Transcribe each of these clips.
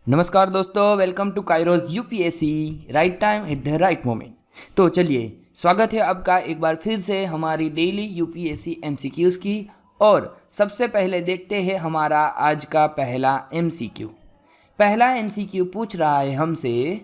नमस्कार दोस्तों, welcome to Kairos UPSC right time at the right moment. तो चलिए, स्वागत है आपका एक बार फिर से हमारी डेली यूपीएससी एमसीक्यूज़ की। और सबसे पहले देखते हैं हमारा आज का पहला एमसीक्यू। पहला एमसीक्यू पूछ रहा है हमसे,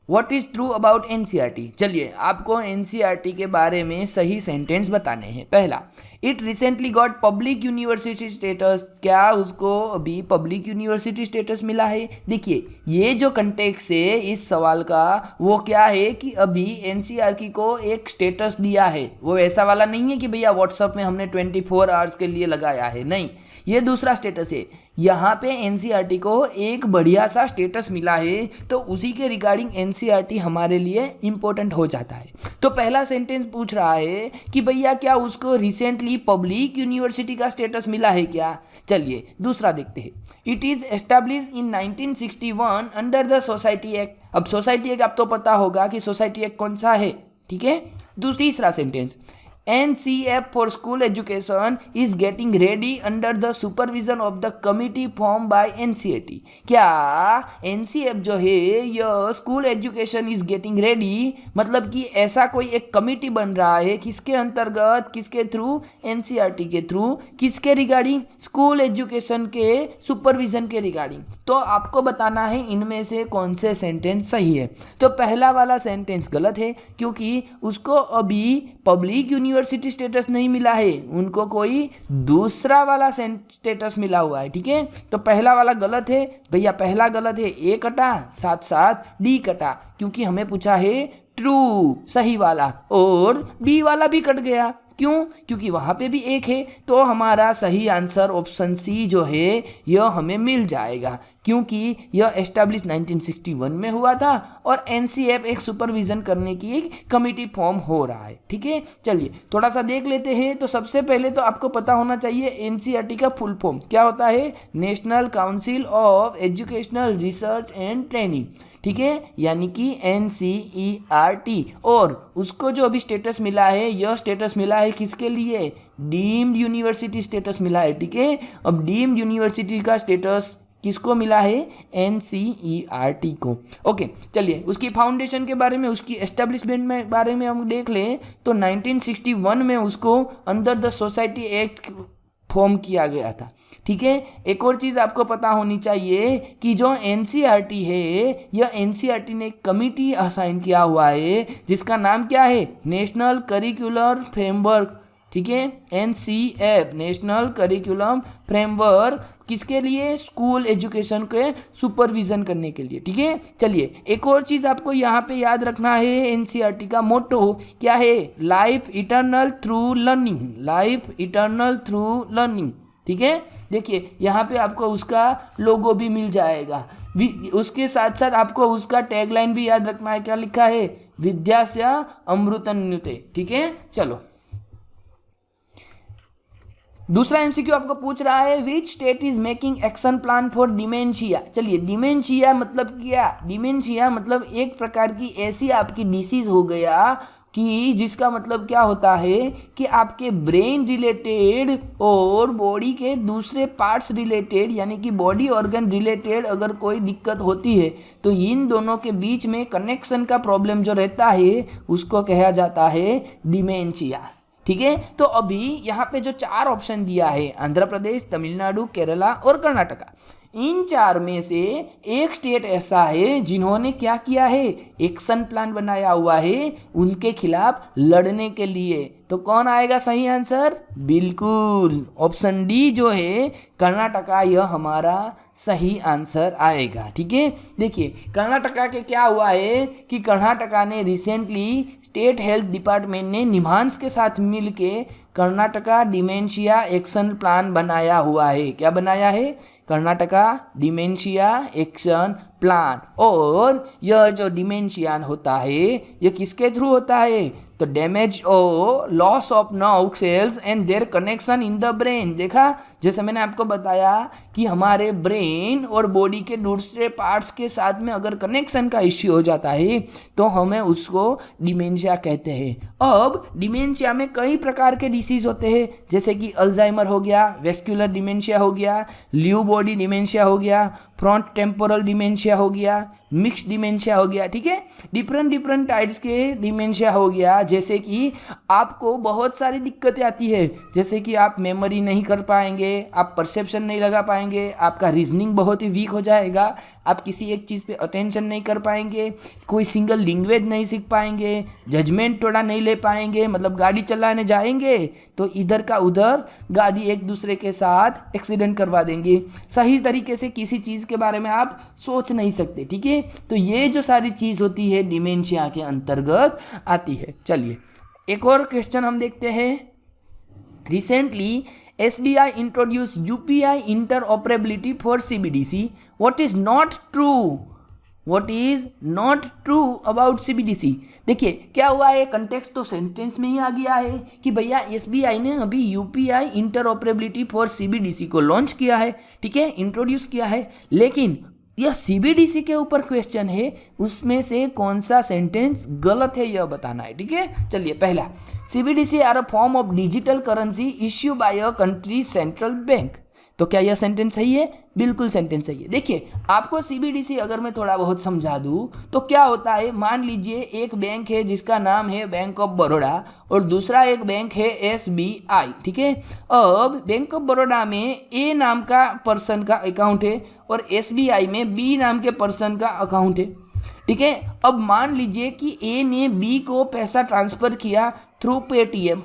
what is true about NCERT. चलिए, आपको एनसीईआरटी के बारे में सही सेंटेंस बताने हैं। पहला, it recently got public university status. क्या उसको अभी पब्लिक यूनिवर्सिटी स्टेटस मिला है? देखिए, ये जो कंटेक्स्ट है इस सवाल का वो क्या है कि अभी एनसीईआरटी को एक स्टेटस दिया है। वो ऐसा वाला नहीं है कि भैया व्हाट्सएप में हमने 24 आवर्स के लिए लगाया है, नहीं, ये दूसरा स्टेटस है। यहाँ पे एनसीईआरटी को एक बढ़िया सा स्टेटस मिला है, तो उसी के रिगार्डिंग एनसीईआरटी हमारे लिए इम्पोर्टेंट हो जाता है। तो पहला सेंटेंस पूछ रहा है कि भैया क्या उसको रिसेंटली पब्लिक यूनिवर्सिटी का स्टेटस मिला है क्या। चलिए दूसरा देखते हैं। It is establish in 1961 under the society act. अब सोसाइटी एक्ट आपको पता होगा कि सोसाइटी एक्ट कौन सा है, ठीक है। तीसरा sentence, NCF for school education is getting ready under the supervision of the committee formed by NCERT। क्या NCF जो है यह school education is getting ready, मतलब कि ऐसा कोई एक कमिटी बन रहा है, किसके अंतर्गत, किसके थ्रू, NCERT के थ्रू, किसके रिगार्डिंग, स्कूल एजुकेशन के सुपरविजन के रिगार्डिंग। तो आपको बताना है इनमें से कौन से सेंटेंस सही है। तो पहला वाला सेंटेंस गलत है, क्योंकि उसको अभी पब्लिक यूनिवर्सिटी स्टेटस नहीं मिला है, उनको कोई दूसरा वाला स्टेटस मिला हुआ है, ठीक है। तो पहला वाला गलत है भैया, पहला गलत है, ए कटा, साथ साथ डी कटा, क्योंकि हमें पूछा है ट्रू सही वाला, और बी वाला भी कट गया। क्यों? क्योंकि वहाँ पे भी एक है। तो हमारा सही आंसर ऑप्शन सी जो है यह हमें मिल जाएगा, क्योंकि यह एस्टैब्लिश 1961 में हुआ था और एनसीएफ एक सुपरविजन करने की एक कमिटी फॉर्म हो रहा है, ठीक है। चलिए थोड़ा सा देख लेते हैं। तो सबसे पहले तो आपको पता होना चाहिए एनसीईआरटी का फुल फॉर्म क्या होता है, national council of educational research and training, ठीक है, यानी कि NCERT। और उसको जो अभी स्टेटस मिला है, यह स्टेटस मिला है किसके लिए, डीम्ड यूनिवर्सिटी स्टेटस मिला है, ठीक है। अब डीम्ड यूनिवर्सिटी का स्टेटस किसको मिला है, NCERT को। ओके, चलिए उसकी फाउंडेशन के बारे में, उसकी एस्टेब्लिशमेंट में बारे में हम देख लें तो 1961 में उसको under the society act form किया गया था, ठीक है। एक और चीज़ आपको पता होनी चाहिए कि जो NCERT है, यह NCERT ने एक कमिटी असाइन किया हुआ है जिसका नाम क्या है, नेशनल करिकुलर फ्रेमवर्क, ठीक है। NCF नेशनल करिकुलम फ्रेमवर्क, किसके लिए, स्कूल एजुकेशन के सुपरविजन करने के लिए, ठीक है। चलिए एक और चीज़ आपको यहाँ पे याद रखना है, NCERT का मोटो क्या है, life eternal through learning, life eternal through learning, ठीक है। देखिए यहाँ पे आपको उसका लोगो भी मिल जाएगा, उसके साथ साथ आपको उसका टैगलाइन भी याद रखना है, क्या लिखा है, विद्यास्य अमृतन्युते, ठीक है। चलो दूसरा एमसीक्यू आपको पूछ रहा है, which state is making action plan for dementia. चलिए, डिमेंशिया मतलब क्या, डिमेंशिया मतलब एक प्रकार की ऐसी आपकी डिसीज हो गया कि जिसका मतलब क्या होता है कि आपके ब्रेन रिलेटेड और बॉडी के दूसरे पार्ट्स रिलेटेड, यानी कि बॉडी ऑर्गन रिलेटेड अगर कोई दिक्कत होती है तो इन दोनों के बीच में कनेक्शन का प्रॉब्लम जो रहता है उसको कहा जाता है डिमेंशिया, ठीक है। तो अभी यहाँ पे जो 4 ऑप्शन दिया है, आंध्र प्रदेश, तमिलनाडु, केरला और कर्नाटका, इन 4 में से एक स्टेट ऐसा है जिन्होंने क्या किया है, एक्शन प्लान बनाया हुआ है उनके खिलाफ लड़ने के लिए। तो कौन आएगा सही आंसर, बिल्कुल ऑप्शन डी जो है कर्नाटका, यह हमारा सही आंसर आएगा, ठीक है। देखिए कर्नाटका के क्या हुआ है कि कर्नाटका ने रिसेंटली स्टेट हेल्थ डिपार्टमेंट ने निम्हांस के साथ मिलके कर्नाटका डिमेंशिया एक्शन प्लान बनाया हुआ है। क्या बनाया है, कर्नाटका डिमेंशिया एक्शन प्लान। और यह जो डिमेंशिया होता है यह किसके थ्रू होता है, तो डैमेज और loss of nerve cells and there connection in the brain. देखा, जैसे मैंने आपको बताया कि हमारे ब्रेन और बॉडी के दूसरे पार्ट्स के साथ में अगर कनेक्शन का इश्यू हो जाता है तो हमें उसको डिमेंशिया कहते हैं। अब डिमेंशिया में कई प्रकार के डिसीज होते हैं, जैसे कि अल्जाइमर हो गया, वेस्कुलर डिमेंशिया हो गया, ल्यू बॉडी डिमेंशिया हो गया, फ्रंट टेम्पोरल डिमेंशिया हो गया, मिक्स डिमेंशिया हो गया। ठीक है, डिफरेंट टाइप्स के डिमेंशिया हो गया। जैसे कि आपको बहुत सारी दिक्कतें आती है, जैसे कि आप मेमोरी नहीं कर पाएंगे, आप परसेप्शन नहीं लगा पाएंगे, आपका रीजनिंग बहुत ही वीक हो जाएगा, आप किसी एक चीज़ पे अटेंशन नहीं कर पाएंगे, कोई सिंगल लैंग्वेज नहीं सीख पाएंगे, जजमेंट थोड़ा नहीं ले पाएंगे। मतलब गाड़ी चलाने जाएंगे तो इधर का उधर गाड़ी एक दूसरे के साथ एक्सीडेंट करवा देंगे, सही तरीके से किसी चीज़ के बारे में आप सोच नहीं सकते। ठीक है, तो ये जो सारी चीज़ होती है डिमेंशिया के अंतर्गत आती है। चलिए एक और क्वेश्चन हम देखते हैं। Recently SBI introduced UPI interoperability for CBDC. What is not true? What is not true about CBDC? देखिए क्या हुआ है, कंटेक्स्ट तो सेंटेंस में ही आ गया है कि भैया SBI ने अभी UPI इंटरऑपरेबिलिटी फॉर CBDC को लॉन्च किया है, ठीक है, इंट्रोड्यूस किया है, लेकिन यह CBDC के ऊपर क्वेश्चन है, उसमें से कौन सा सेंटेंस गलत है यह बताना है। ठीक है, चलिए पहला, CBDC are a form of digital currency issue by a country central bank. तो क्या यह सेंटेंस सही है? बिल्कुल सेंटेंस सही है। देखिए आपको CBDC अगर मैं थोड़ा बहुत समझा दूं तो क्या होता है, मान लीजिए एक बैंक है जिसका नाम है बैंक ऑफ बड़ौदा और दूसरा एक बैंक है SBI। ठीक है, अब बैंक ऑफ बड़ौदा में A नाम का पर्सन का अकाउंट है और SBI में B नाम के पर्सन का अकाउंट है। ठीक है, अब मान लीजिए कि A ने B को पैसा ट्रांसफ़र किया थ्रू पेटीएम।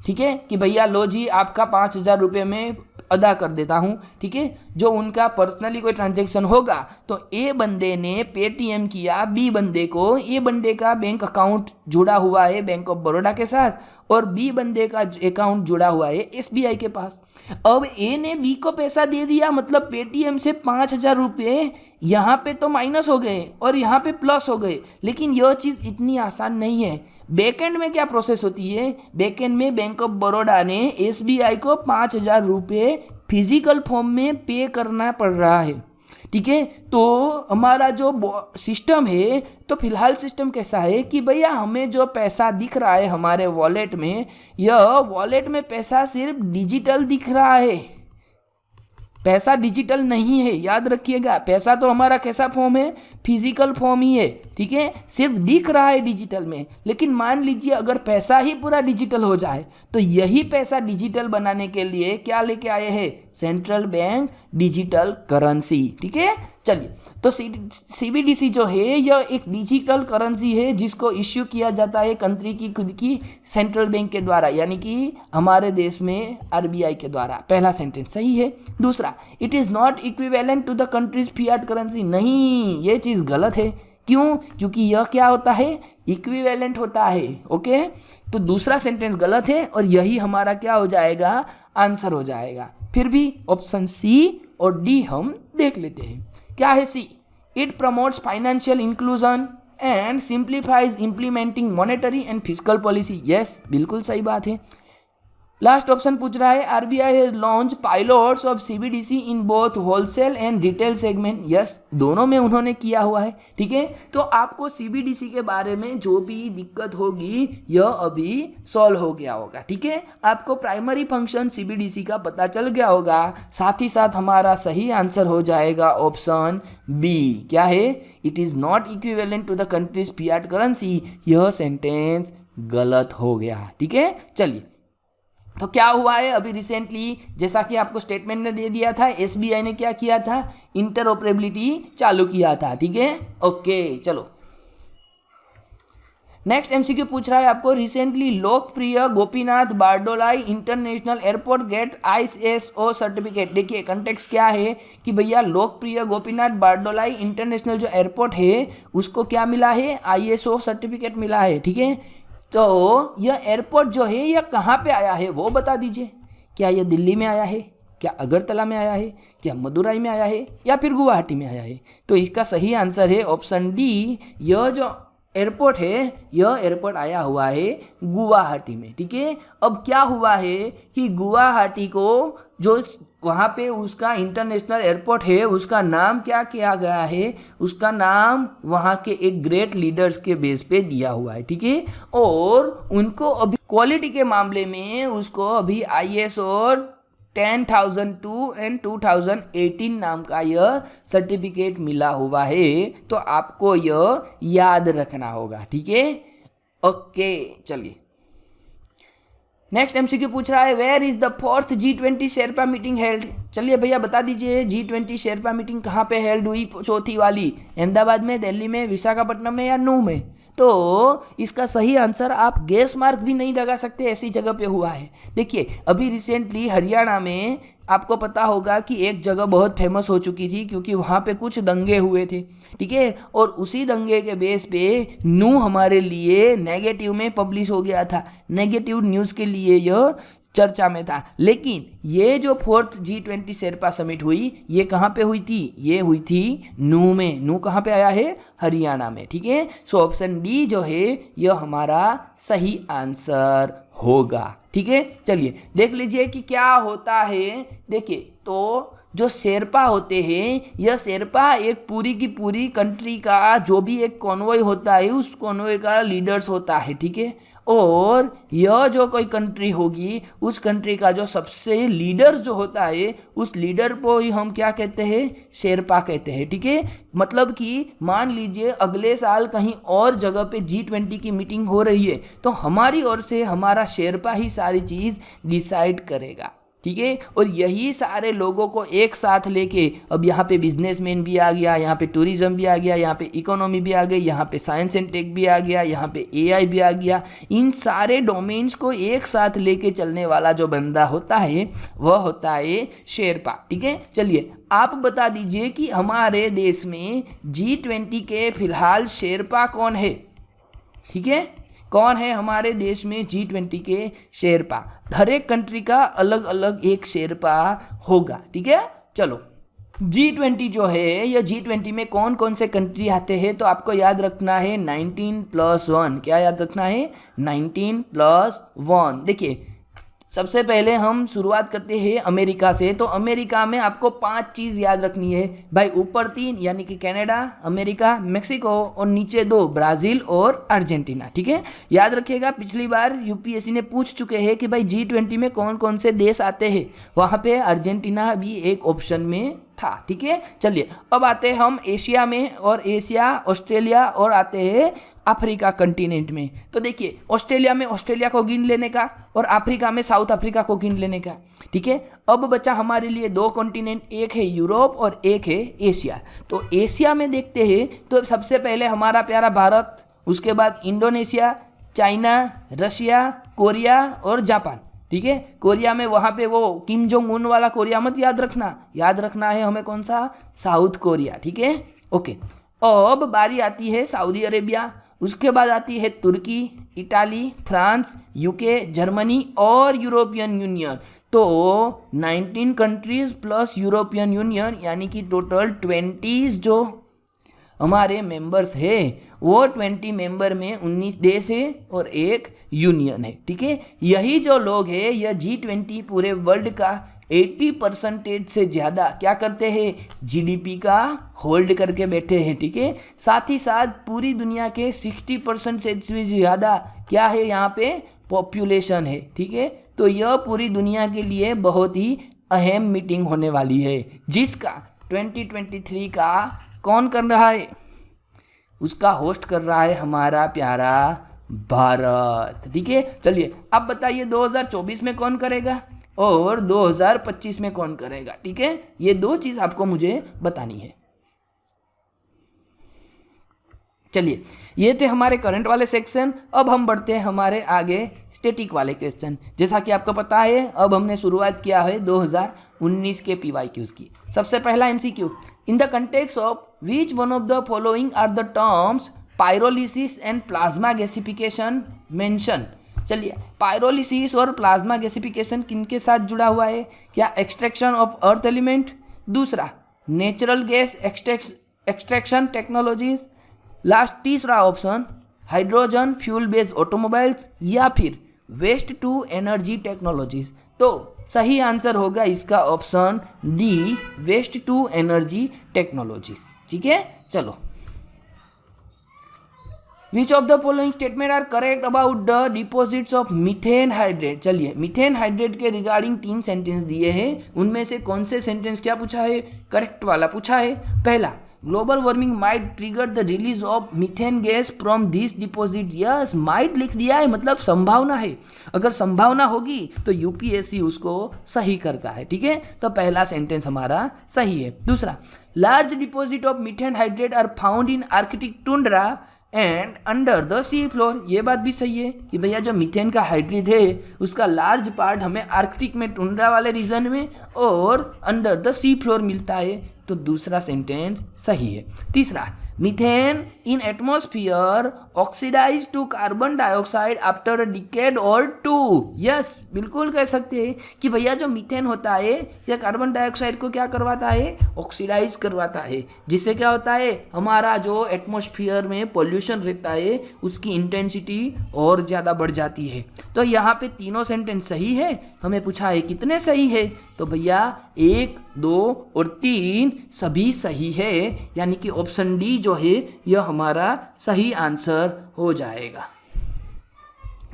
ठीक है, कि भैया लो जी आपका 5,000 रुपये में अदा कर देता हूँ। ठीक है, जो उनका पर्सनली कोई ट्रांजैक्शन होगा तो ए बंदे ने पेटीएम किया बी बंदे को, ए बंदे का बैंक अकाउंट जुड़ा हुआ है बैंक ऑफ बड़ौदा के साथ और बी बंदे का अकाउंट जुड़ा हुआ है SBI के पास। अब ए ने बी को पैसा दे दिया, मतलब पेटीएम से 5,000 रुपये यहाँ पे तो माइनस हो गए और यहाँ पे प्लस हो गए, लेकिन यह चीज़ इतनी आसान नहीं है। बैकएंड में क्या प्रोसेस होती है, बैकएंड में बैंक ऑफ बड़ौदा ने SBI को 5,000 रुपये फिजिकल फॉर्म में पे करना पड़ रहा है। ठीक है, तो हमारा जो सिस्टम है, तो फिलहाल सिस्टम कैसा है कि भैया हमें जो पैसा दिख रहा है हमारे वॉलेट में, यह वॉलेट में पैसा सिर्फ डिजिटल दिख रहा है, पैसा डिजिटल नहीं है। याद रखिएगा, पैसा तो हमारा कैसा फॉर्म है, फिजिकल फॉर्म ही है। ठीक है, सिर्फ दिख रहा है डिजिटल में, लेकिन मान लीजिए अगर पैसा ही पूरा डिजिटल हो जाए तो यही पैसा डिजिटल बनाने के लिए क्या लेके आए हैं, सेंट्रल बैंक डिजिटल करेंसी। ठीक है, चलिए तो CBDC जो है यह एक डिजिटल करेंसी है जिसको इश्यू किया जाता है कंट्री की खुद की सेंट्रल बैंक के द्वारा, यानी कि हमारे देश में RBI के द्वारा। पहला सेंटेंस सही है। दूसरा, it is not equivalent to the country's fiat currency. नहीं, ये चीज़ गलत है। क्यों? क्योंकि यह क्या होता है, इक्विवेलेंट होता है। ओके, तो दूसरा सेंटेंस गलत है और यही हमारा क्या हो जाएगा, आंसर हो जाएगा। फिर भी ऑप्शन C और D हम देख लेते हैं। क्या है C? It promotes financial inclusion and simplifies implementing monetary and physical policy. Yes, बिल्कुल सही बात है। लास्ट ऑप्शन पूछ रहा है RBI has launch pilots of CBDC in both wholesale and retail segment. Yes, दोनों में उन्होंने किया हुआ है। ठीक है, तो आपको CBDC के बारे में जो भी दिक्कत होगी यह अभी सॉल्व हो गया होगा। ठीक है, आपको प्राइमरी फंक्शन CBDC का पता चल गया होगा। साथ ही साथ हमारा सही आंसर हो जाएगा ऑप्शन B। क्या है? It is not equivalent to the country's fiat currency. यह सेंटेंस गलत हो गया। ठीक है, चलिए तो क्या हुआ है अभी रिसेंटली, जैसा कि आपको स्टेटमेंट ने दे दिया था, SBI ने क्या किया था, इंटरऑपरेबिलिटी चालू किया था। ठीक है, ओके चलो नेक्स्ट MCQ पूछ रहा है आपको, रिसेंटली लोकप्रिय Gopinath Bardoloi international airport get ISO certificate. देखिए कंटेक्स्ट क्या है कि भैया लोकप्रिय गोपीनाथ बारडोलाई इंटरनेशनल जो एयरपोर्ट है उसको क्या मिला है, ISO सर्टिफिकेट मिला है। ठीक है, तो यह एयरपोर्ट जो है यह कहाँ पे आया है वो बता दीजिए। क्या यह दिल्ली में आया है, क्या अगरतला में आया है, क्या मदुराई में आया है या फिर गुवाहाटी में आया है? तो इसका सही आंसर है ऑप्शन D। यह जो एयरपोर्ट है, यह एयरपोर्ट आया हुआ है गुवाहाटी में। ठीक है, अब क्या हुआ है कि गुवाहाटी को जो वहाँ पे उसका इंटरनेशनल एयरपोर्ट है उसका नाम क्या किया गया है, उसका नाम वहाँ के एक ग्रेट लीडर्स के बेस पे दिया हुआ है। ठीक है, और उनको अभी क्वालिटी के मामले में उसको अभी ISO 10,002 एंड 2018 नाम का यह सर्टिफिकेट मिला हुआ है, तो आपको यह याद रखना होगा। ठीक है, ओके चलिए नेक्स्ट MCQ पूछ रहा है, where is the 4th G20 sherpa meeting held. चलिए भैया बता दीजिए G20 शेरपा मीटिंग कहाँ पे हेल्ड हुई, चौथी वाली, अहमदाबाद में, दिल्ली में, विशाखापट्टनम में या नूह में। तो इसका सही आंसर आप गेस मार्क भी नहीं लगा सकते, ऐसी जगह पे हुआ है। देखिए अभी रिसेंटली हरियाणा में आपको पता होगा कि एक जगह बहुत फेमस हो चुकी थी क्योंकि वहाँ पे कुछ दंगे हुए थे। ठीक है, और उसी दंगे के बेस पे नूह हमारे लिए नेगेटिव में पब्लिश हो गया था, नेगेटिव न्यूज़ के लिए यह चर्चा में था। लेकिन ये जो 4th G20 शेरपा समिट हुई ये कहाँ पे हुई थी, ये हुई थी नूह में। नूह कहाँ पे आया है, हरियाणा में। ठीक है, सो ऑप्शन डी जो है यह हमारा सही आंसर होगा। ठीक है, चलिए देख लीजिए कि क्या होता है। देखिए तो जो शेरपा होते हैं, यह शेरपा एक पूरी की पूरी कंट्री का जो भी एक कॉन्वॉय होता है उस कॉन्वॉय का लीडर्स होता है। ठीक है, और यह जो कोई कंट्री होगी उस कंट्री का जो सबसे लीडर जो होता है उस लीडर को ही हम क्या कहते हैं, शेरपा कहते हैं। ठीक है, मतलब कि मान लीजिए अगले साल कहीं और जगह पे G20 की मीटिंग हो रही है तो हमारी ओर से हमारा शेरपा ही सारी चीज़ डिसाइड करेगा। ठीक है, और यही सारे लोगों को एक साथ लेके अब यहाँ पे बिजनेसमैन भी आ गया, यहाँ पे टूरिज्म भी आ गया, यहाँ पे इकोनॉमी भी आ गई, यहाँ पे साइंस एंड टेक भी आ गया, यहाँ पे AI भी आ गया। इन सारे डोमेन्स को एक साथ लेके चलने वाला जो बंदा होता है वह होता है शेरपा। ठीक है, चलिए आप बता दीजिए कि हमारे देश में G20 के फिलहाल शेरपा कौन है। ठीक है, कौन है हमारे देश में G20 के शेरपा। हर एक कंट्री का अलग अलग एक शेरपा होगा। ठीक है, चलो G20 जो है यह G20 में कौन कौन से कंट्री आते हैं तो आपको याद रखना है 19+1। क्या याद रखना है, 19+1। देखिए सबसे पहले हम शुरुआत करते हैं अमेरिका से। तो अमेरिका में आपको 5 चीज़ याद रखनी है भाई, ऊपर 3 यानी कि कनाडा, अमेरिका, मेक्सिको और नीचे 2 ब्राज़ील और अर्जेंटीना। ठीक है, याद रखिएगा पिछली बार UPSC ने पूछ चुके हैं कि भाई G20 में कौन कौन से देश आते हैं, वहाँ पे अर्जेंटीना भी एक ऑप्शन में था। ठीक है, चलिए अब आते हैं हम एशिया में, और एशिया ऑस्ट्रेलिया और आते हैं अफ्रीका कंटिनेंट में। तो देखिए ऑस्ट्रेलिया में ऑस्ट्रेलिया को गिन लेने का और अफ्रीका में साउथ अफ्रीका को गिन लेने का। ठीक है, अब बचा हमारे लिए 2 कॉन्टिनेंट, एक है यूरोप और एक है एशिया। तो एशिया में देखते हैं तो सबसे पहले हमारा प्यारा भारत, उसके बाद इंडोनेशिया, चाइना, रशिया, कोरिया और जापान। ठीक है, कोरिया में वहाँ पे वो किम जोंग उन वाला कोरिया मत याद रखना, याद रखना है हमें कौन सा, साउथ कोरिया। ठीक है, ओके। अब बारी आती है सऊदी अरेबिया, उसके बाद आती है तुर्की, इटाली, फ्रांस, UK, जर्मनी और यूरोपियन यूनियन। तो 19 कंट्रीज़ प्लस यूरोपियन यूनियन यानी कि टोटल 20 जो हमारे मेंबर्स है वो 20 मेंबर में 19 देश है और एक यूनियन है। ठीक है, यही जो लोग हैं यह G20 पूरे वर्ल्ड का 80% से ज़्यादा क्या करते हैं, GDP का होल्ड करके बैठे हैं। ठीक है, साथ ही साथ पूरी दुनिया के 60% से भी ज़्यादा क्या है यहाँ पे पॉपुलेशन है। ठीक है, तो यह पूरी दुनिया के लिए बहुत ही अहम मीटिंग होने वाली है जिसका 2023 का कौन कर रहा है, उसका होस्ट कर रहा है हमारा प्यारा भारत। ठीक है, चलिए अब बताइए 2024 में कौन करेगा और 2025 में कौन करेगा। ठीक है, ये 2 चीज़ आपको मुझे बतानी है। चलिए ये थे हमारे करंट वाले सेक्शन। अब हम बढ़ते हैं हमारे आगे स्टैटिक वाले क्वेश्चन। जैसा कि आपको पता है अब हमने शुरुआत किया है 2019 के PYQs की। सबसे पहला MCQ, in the context of which one of the following are the terms pyrolysis and plasma gasification mention. चलिए पायरोलिसिस और प्लाज्मा गैसिफिकेशन किनके साथ जुड़ा हुआ है, क्या एक्सट्रैक्शन ऑफ अर्थ एलिमेंट, दूसरा natural gas extraction technologies, last तीसरा option hydrogen fuel based automobiles या फिर वेस्ट टू एनर्जी टेक्नोलॉजीज। तो सही आंसर होगा इसका option D, waste to energy technologies. ठीक है, चलो। Which of the following statement are correct about the deposits of methane hydrate. चलिए, मीथेन हाइड्रेट के रिगार्डिंग 3 सेंटेंस दिए हैं, उनमें से कौन से सेंटेंस क्या पूछा है, करेक्ट वाला पूछा है। पहला, global warming might trigger the release of methane gas from this deposit. Yes, might लिख दिया है, मतलब संभावना है। अगर संभावना होगी तो यूपीएससी उसको सही करता है। ठीक है, तो पहला सेंटेंस हमारा सही है। दूसरा, large deposit of methane hydrate are found in Arctic tundra and under the sea floor. ये बात भी सही है कि भैया जो मीथेन का हाइड्रेट है उसका लार्ज पार्ट हमें आर्कटिक में, टुंड्रा वाले रीजन में और अंडर द सी फ्लोर मिलता है। तो दूसरा सेंटेंस सही है। तीसरा, methane in atmosphere oxidize to carbon dioxide after a decade और 2। यस, बिल्कुल कह सकते हैं कि भैया जो मीथेन होता है या कार्बन डाइऑक्साइड को क्या करवाता है, ऑक्सीडाइज करवाता है, जिससे क्या होता है, हमारा जो एटमॉस्फियर में पॉल्यूशन रहता है उसकी इंटेंसिटी और ज़्यादा बढ़ जाती है। तो यहाँ पे तीनों सेंटेंस सही है। हमें पूछा है कितने सही है, तो भैया 1, 2 और 3 सभी सही है, यानी कि ऑप्शन डी जो है यह हमारा सही आंसर हो जाएगा।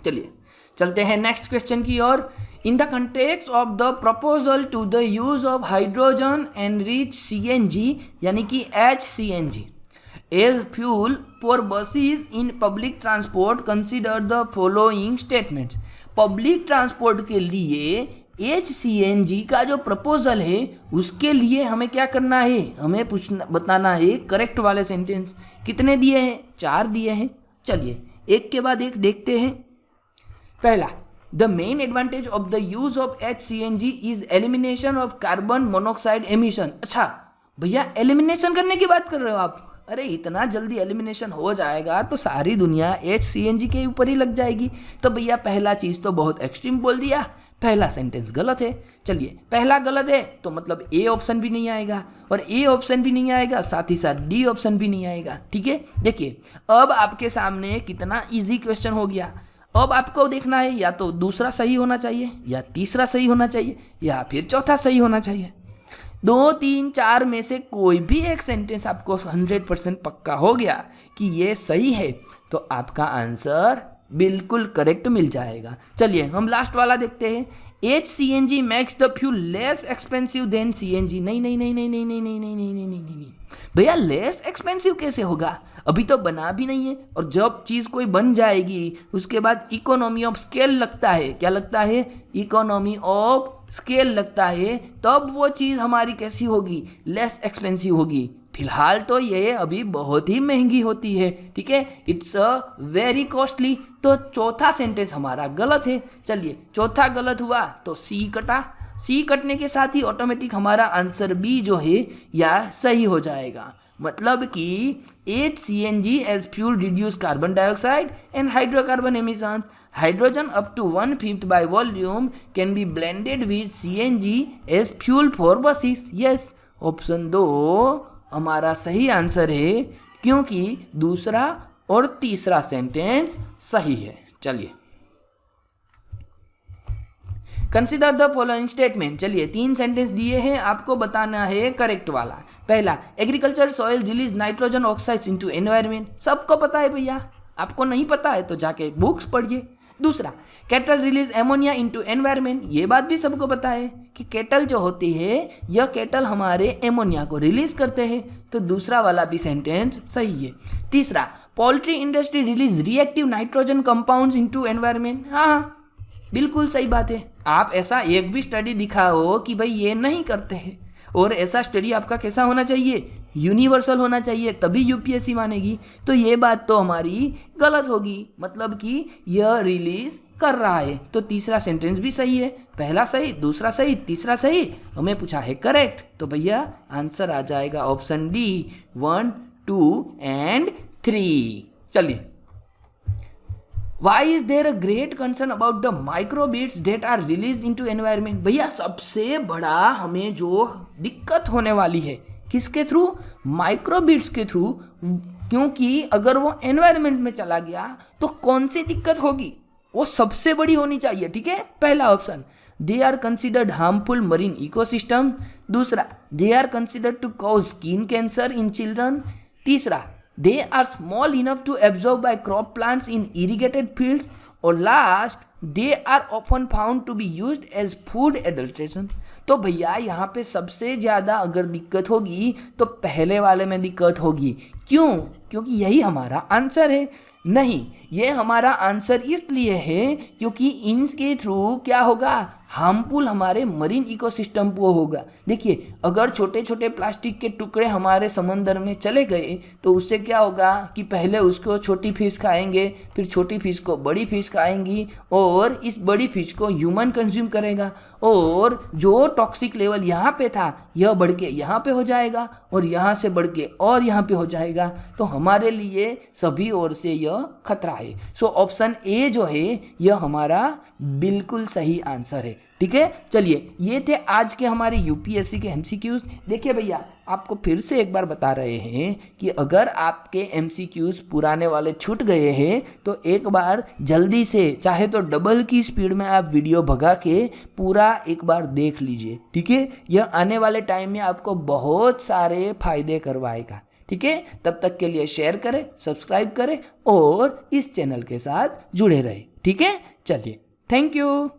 चलिए चलते हैं नेक्स्ट क्वेश्चन की ओर। In the context of the proposal to the use of hydrogen enrich CNG यानी कि HCNG as fuel for buses in public transport, consider the following statements. Public transport के लिए HCNG का जो प्रपोजल है उसके लिए हमें क्या करना है, हमें बताना है करेक्ट वाले सेंटेंस। कितने दिए हैं, 4 दिए हैं। चलिए एक के बाद एक देखते हैं। पहला, the main advantage of the use of HCNG is elimination of carbon monoxide emission. अच्छा भैया, एलिमिनेशन करने की बात कर रहे हो आप? अरे इतना जल्दी एलिमिनेशन हो जाएगा तो सारी दुनिया HCNG के ऊपर ही लग जाएगी। तो भैया पहला चीज़ तो बहुत एक्सट्रीम बोल दिया, पहला सेंटेंस गलत है। चलिए, पहला गलत है तो मतलब ए ऑप्शन भी नहीं आएगा, और ए ऑप्शन भी नहीं आएगा, साथ ही साथ डी ऑप्शन भी नहीं आएगा। ठीक है, देखिए अब आपके सामने कितना इजी क्वेश्चन हो गया। अब आपको देखना है या तो दूसरा सही होना चाहिए, या तीसरा सही होना चाहिए, या फिर चौथा सही होना चाहिए। 2, 3, 4 में से कोई भी एक सेंटेंस आपको 100% पक्का हो गया कि ये सही है तो आपका आंसर बिल्कुल करेक्ट मिल जाएगा। चलिए हम लास्ट वाला देखते हैं। HCNG makes the fuel less expensive than CNG। नहीं नहीं नहीं नहीं नहीं नहीं नहीं नहीं नहीं नहीं नहीं नहीं भैया, लेस एक्सपेंसिव कैसे होगा, अभी तो बना भी नहीं है। और जब चीज़ कोई बन जाएगी उसके बाद इकोनॉमी ऑफ स्केल लगता है। क्या लगता है, इकोनॉमी ऑफ स्केल लगता है, तब वो चीज़ हमारी कैसी होगी, लेस एक्सपेंसिव होगी। फिलहाल तो ये अभी बहुत ही महंगी होती है। ठीक है, इट्स अ वेरी कॉस्टली। तो चौथा सेंटेंस हमारा गलत है। चलिए चौथा गलत हुआ तो सी कटा, सी कटने के साथ ही ऑटोमेटिक हमारा आंसर बी जो है या सही हो जाएगा। मतलब कि HCNG as fuel reduce carbon dioxide and hydrocarbon emissions. Hydrogen up to 1/5 by volume can be blended with CNG as fuel for buses. Yes, option 2 हमारा सही आंसर है, क्योंकि दूसरा और तीसरा सेंटेंस सही है। चलिए कंसिडर द फॉलोइंग स्टेटमेंट। चलिए 3 सेंटेंस दिए हैं, आपको बताना है करेक्ट वाला। पहला, agriculture soil release nitrogen oxides into environment. सबको पता है भैया, आपको नहीं पता है तो जाके बुक्स पढ़िए। दूसरा, cattle release ammonia into environment. ये बात भी सबको पता है कि कैटल जो होती है यह कैटल हमारे एमोनिया को रिलीज करते हैं। तो दूसरा वाला भी सेंटेंस सही है। तीसरा, poultry industry release reactive nitrogen compounds into environment. हाँ बिल्कुल सही बात है। आप ऐसा एक भी स्टडी दिखाओ कि भाई ये नहीं करते हैं, और ऐसा स्टडी आपका कैसा होना चाहिए, यूनिवर्सल होना चाहिए, तभी यूपीएससी मानेगी। तो ये बात तो हमारी गलत होगी, मतलब कि यह रिलीज कर रहा है। तो तीसरा सेंटेंस भी सही है, पहला सही, दूसरा सही, तीसरा सही। हमें पूछा है करेक्ट, तो भैया आंसर आ जाएगा ऑप्शन डी 1, 2 एंड 3। चलिए, why is there a great concern about the microbeads that are release into environment. भैया सबसे बड़ा हमें जो दिक्कत होने वाली है किसके थ्रू? माइक्रोबिट्स के थ्रू। क्योंकि अगर वो एनवायरनमेंट में चला गया तो कौन सी दिक्कत होगी? वो सबसे बड़ी होनी चाहिए, ठीक है। पहला option, they are considered harmful marine ecosystem. दूसरा, they are considered to cause skin cancer in children. तीसरा, they are small enough to absorb by crop plants in irrigated fields. और last, they are often found to be used as food adulteration. तो भैया यहाँ पे सबसे ज़्यादा अगर दिक्कत होगी तो पहले वाले में दिक्कत होगी। क्यों? क्योंकि यही हमारा आंसर है। नहीं, ये हमारा आंसर इसलिए है क्योंकि इनके थ्रू क्या होगा? हार्मफुल हमारे मरीन इकोसिस्टम को होगा। देखिए, अगर छोटे छोटे प्लास्टिक के टुकड़े हमारे समंदर में चले गए तो उससे क्या होगा कि पहले उसको छोटी फिश खाएंगे, फिर छोटी फिश को बड़ी फिश खाएंगी, और इस बड़ी फिश को ह्यूमन कंज्यूम करेगा, और जो टॉक्सिक लेवल यहाँ पे था यह बढ़ के यहाँ पे हो जाएगा, और यहाँ से बढ़ के और यहाँ पे हो जाएगा। तो हमारे लिए सभी ओर से यह खतरा है। सो ऑप्शन ए जो है यह हमारा बिल्कुल सही आंसर है, ठीक है। चलिए, ये थे आज के हमारे यूपीएससी के एमसीक्यूज। देखिए भैया, आपको फिर से एक बार बता रहे हैं कि अगर आपके एमसीक्यूज पुराने वाले छूट गए हैं तो एक बार जल्दी से, चाहे तो डबल की स्पीड में आप वीडियो भगा के पूरा एक बार देख लीजिए, ठीक है। यह आने वाले टाइम में आपको बहुत सारे फायदे करवाएगा, ठीक है। तब तक के लिए शेयर करें, सब्सक्राइब करें और इस चैनल के साथ जुड़े रहें, ठीक है। चलिए, थैंक यू।